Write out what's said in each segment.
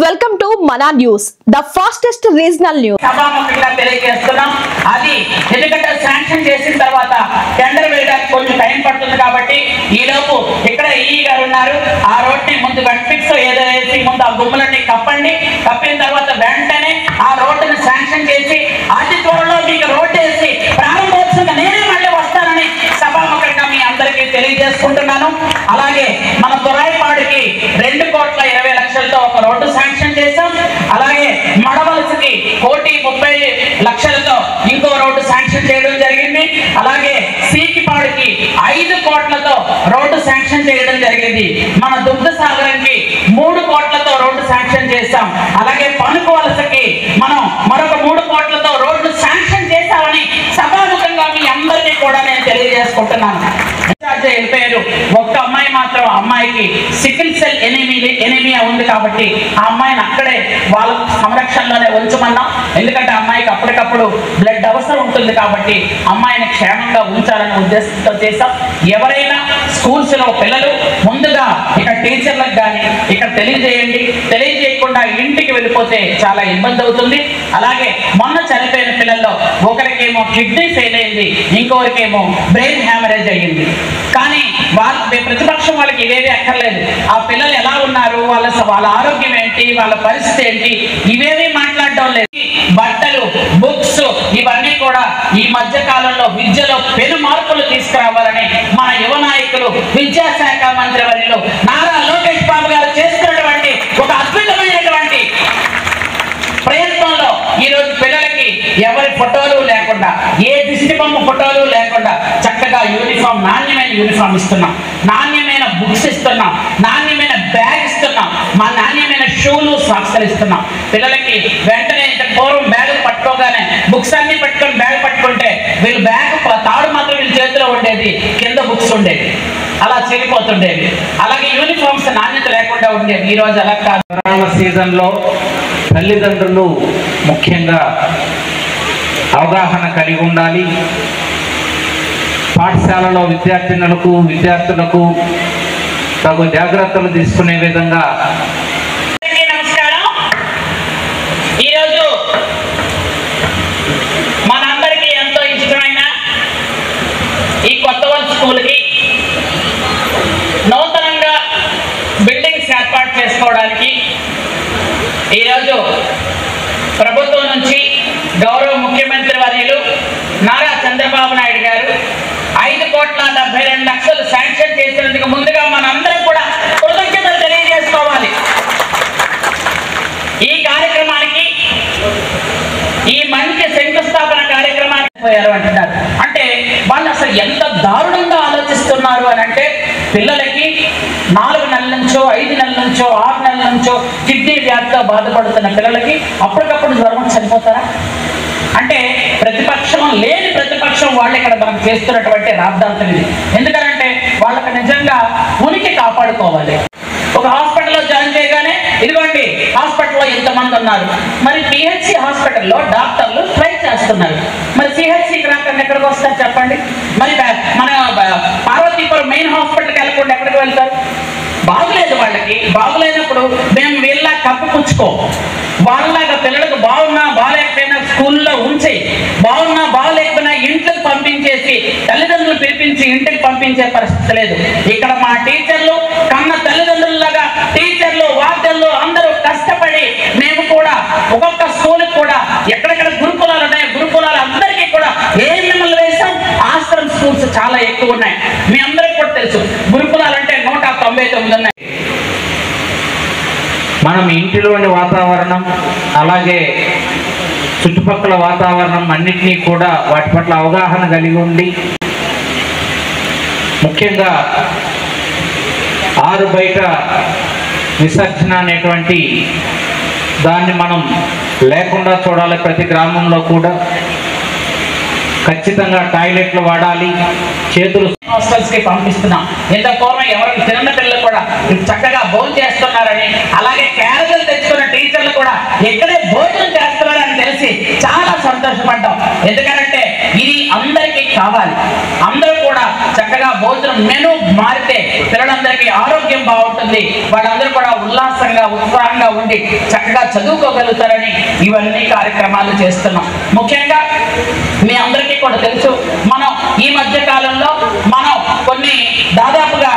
Welcome to మనా news, the fastest regional news. సభాముఖంగా తెలియజేస్తున్నాం. అది ఎందుకంటే శాంక్షన్ చేసిన తర్వాత టెండర్ వేయడానికి కొంచెం టైం పడుతుంది కాబట్టి ఈ లోపు ఇక్కడ ఈ గారు ఉన్నారు. ఆ రోడ్ ని ముందు వెంటిక్స్ ఏదో వేసి ముందు ఆ గుమ్మలన్నీ కప్పండి. కప్పిన తర్వాత వెంటనే ఆ రోడ్డుని శాంక్షన్ చేసి అతి త్వరలో మీకు రోడ్డు వేసి ప్రారంభోత్సవంగా నేనే మళ్ళీ వస్తానని సభాముఖంగా మీ అందరికీ తెలియజేసుకుంటున్నాను. అలాగే మన తురాయిపాడుకి 2,20,00,000తో ఒక రోడ్డు శాంక్షన్ చేశాం. అలాగే మడవలసికి 1,30,00,000తో ఇంకో రోడ్డు శాంక్షన్ చేయడం జరిగింది. అలాగే సీకిపాడుకి 5 కోట్లతో రోడ్డు శాంక్షన్ చేయడం జరిగింది. మన దుగ్ధ సాగరంకి 3 కోట్లతో రోడ్డు శాంక్షన్ చేశాం. అలాగే పనుకు వలసకి మనం మరొక 3 కోట్లతో రోడ్డు శాంక్షన్ చేశామని సభాముఖంగా మీ అందరికీ కూడా నేను తెలియజేసుకుంటున్నాను. వెళ్ళిపోయారు. ఒక్క అమ్మాయి మాత్రం, అమ్మాయికి సికిల్ సెల్ ఎనీమియా ఉంది కాబట్టి ఆ అమ్మాయిని అక్కడే వాళ్ళ సంరక్షణలోనే ఉంచమన్నాం. ఎందుకంటే అమ్మాయికి అప్పటికప్పుడు బ్లడ్ అవసరం ఉంటుంది కాబట్టి అమ్మాయిని క్షేమంగా ఉంచాలనే ఉద్దేశంతో చేశాం. ఎవరైనా స్కూల్స్ లో పిల్లలు ముందుగా ఇక్కడ టీచర్లకు కానీ ఇక్కడ తెలియజేయండి. తెలియజేయకుండా ఇంటికి వెళ్ళిపోతే చాలా ఇబ్బంది అవుతుంది. అలాగే మొన్న చనిపోయిన పిల్లల్లో ఒకరికేమో కిడ్నీ ఫెయిల్ అయింది, ఇంకొకరికేమో బ్రెయిన్ హ్యామరేజ్ అయ్యింది. కానీ ప్రతిపక్షం వాళ్ళకి ఇవేవి అక్కర్లేదు. ఆ పిల్లలు ఎలా ఉన్నారు, వాళ్ళ ఆరోగ్యం ఏంటి, వాళ్ళ పరిస్థితి ఏంటి, ఇవేవి మాట్లాడడం లేదు. బట్టలు, బుక్స్ ఇవన్నీ కూడా ఈ మధ్య కాలంలో విద్యలో పెను మార్పులు తీసుకురావాలని మన యువ నాయకులు విద్యాశాఖ మంత్రి వర్యులు నారా లోకేష్ బాబు గారు చేస్తున్నటువంటి ఒక అద్భుతమైనటువంటి ప్రయత్నంలో ఈరోజు పిల్లలకి ఎవరి ఫోటోలు లేకుండా, ఏ దిష్టి బొమ్మ ఫోటోలు లేకుండా చక్కగా యూనిఫామ్, నాణ్యమైన యూనిఫామ్ ఇస్తున్నాం, నాణ్యమైన బుక్స్ ఇస్తున్నాం, నాణ్యమైన బ్యాగ్ ఇస్తున్నాం, మా నాణ్యమైన షూలు, సాక్స్లు ఇస్తున్నాం. పిల్లలకి వెంటనే పూర్వం బ్యాగులు పట్టుకోగానే బుక్స్ అన్ని పట్టుకొని బ్యాగ్ పట్టుకుంటే వీళ్ళు బ్యాగ్ తాడు మాత్రం వీళ్ళ చేతిలో ఉండేది, కింద బుక్స్ ఉండేది, అలా చెడిపోతుండేవి. అలాగే యూనిఫామ్స్ నాణ్యత లేకుండా ఉండేవి. ఈ రోజు అలా కాదు. కరోనా సీజన్లో తల్లిదండ్రులు ముఖ్యంగా అవగాహన కలిగి ఉండాలి. పాఠశాలలో విద్యార్థులకు తగు జాగ్రత్తలు తీసుకునే విధంగా. నమస్కారం. ఈరోజు మనందరికీ ఎంతో ఇష్టమైన ఈ కొత్తవలస స్కూల్కి నూతనంగా బిల్డింగ్స్ ఏర్పాటు చేసుకోవడానికి ఈరోజు ప్రభుత్వం నుంచి గౌరవ ముఖ్యమంత్రి వర్యులు నారా చంద్రబాబు నాయుడు గారు 5,72,00,000 శాంక్షన్ చేసినందుకు ముందుగా మనందరం కూడా కృతజ్ఞతలు తెలియజేసుకోవాలి. ఈ కార్యక్రమానికి, ఈ మంచి శంకుస్థాపన కార్యక్రమానికి పోయారు అంటున్నారు. అంటే వాళ్ళు అసలు ఎంత దారుణంగా ఆలోచిస్తున్నారు అని అంటే, పిల్లలకి 4 నెలల నుంచో 5 నెలల నుంచో 6 నెలల నుంచో కిడ్నీ వ్యాధితో బాధపడుతున్న పిల్లలకి అప్పటికప్పుడు జ్వరం చనిపోతారా? అంటే లేని ప్రతిపక్షం వాళ్ళు ఇక్కడ మనం చేస్తున్నటువంటి రాద్ధాంతం ఇది. ఎందుకంటే వాళ్ళకి నిజంగా ఉనికి కాపాడుకోవాలి. ఒక హాస్పిటల్లో జాయిన్ చేయగానే ఇదిగోండి హాస్పిటల్లో ఎంతమంది ఉన్నారు, మరి పిహెచ్సి హాస్పిటల్లో డాక్టర్లు స్ట్రైక్ చేస్తున్నారు, మరి సిహెచ్సికి రాకుండా ఎక్కడికి వస్తారు చెప్పండి? మరి మన పార్వతీపురం మెయిన్ హాస్పిటల్కి వెళ్ళకుండా ఎక్కడికి వెళ్తారు? బాగులేదు. వాళ్ళకి బాగులేనప్పుడు మేము వీళ్ళ కప్పిపుచ్చుకో, వాళ్ళలాగా పిల్లలకు బాగున్నా బాగాలేకపోయినా స్కూల్లో ఉంచి, బాగున్నా బాగాలేకపోయినా ఇంట్లోకి పంపించేసి తల్లిదండ్రులు పిలిపించి ఇంటికి పంపించే పరిస్థితి లేదు. ఇక్కడ మా టీచర్లు కన్న తల్లిదండ్రులలాగా టీచర్లు, వార్డెన్లు అందరూ కష్టపడి మేము కూడా ఒక్కొక్క స్కూల్కి కూడా ఎక్కడెక్కడ గురుకులాలు ఉన్నాయో గురుకులాలు అందరికీ కూడా ఏఎంఎంలు వేసాం. ఆశ్రమ్ స్కూల్స్ చాలా ఎక్కువ ఉన్నాయి. మీ అందరికీ కూడా తెలుసు గురుకులాలు అంటే 199 ఉన్నాయి. మనం ఇంటిలోని వాతావరణం, అలాగే చుట్టుపక్కల వాతావరణం అన్నిటినీ కూడా వాటి పట్ల అవగాహన కలిగి ఉండి, ముఖ్యంగా ఆరు బయట విసర్జన అనేటువంటి దాన్ని మనం లేకుండా చూడాలి. ప్రతి గ్రామంలో కూడా ఖచ్చితంగా టాయిలెట్లు వాడాలి. చేతులు హాస్టల్స్ కి పంపిస్తున్నాం. ఇంత పూర్వం ఎవరికి తిన్న పిల్లలు కూడా చక్కగా భోజనం చేస్తున్నారని, అలాగే క్యారేజీలు తెచ్చుకున్న టీచర్లు కూడా ఇక్కడే భోజనం చేస్తున్నారని తెలిసి చాలా సంతోషపడ్డాం. ఎందుకంటే ఇది అందరికీ కావాలి. అందరూ కూడా చక్కగా భోజనం మెను మారితే పిల్లలందరికీ ఆరోగ్యం బాగుంటుంది, వాళ్ళందరూ కూడా ఉల్లాసంగా ఉత్సాహంగా ఉండి చక్కగా చదువుకోగలుగుతారని ఇవన్నీ కార్యక్రమాలు చేస్తున్నాం. ముఖ్యంగా మీ అందరికీ కూడా తెలుసు, మనం ఈ మధ్య కాలంలో మనం కొన్ని దాదాపుగా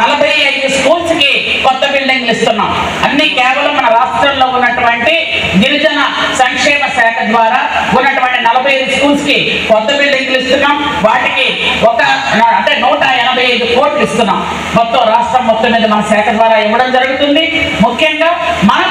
45 స్కూల్స్ కి కొత్త బిల్డింగ్లు ఇస్తున్నాం. అన్ని కేవలం మన రాష్ట్రంలో ఉన్నటువంటి గిరిజన సంక్షేమ శాఖ ద్వారా ఉన్నటువంటి 45 స్కూల్స్ కి కొత్త బిల్డింగ్లు ఇస్తున్నాం. వాటికి అంటే 185 కోట్లు ఇస్తున్నాం. మొత్తం రాష్ట్రం మొత్తం మీద మన శాఖ ద్వారా ఇవ్వడం జరుగుతుంది. ముఖ్యంగా మనం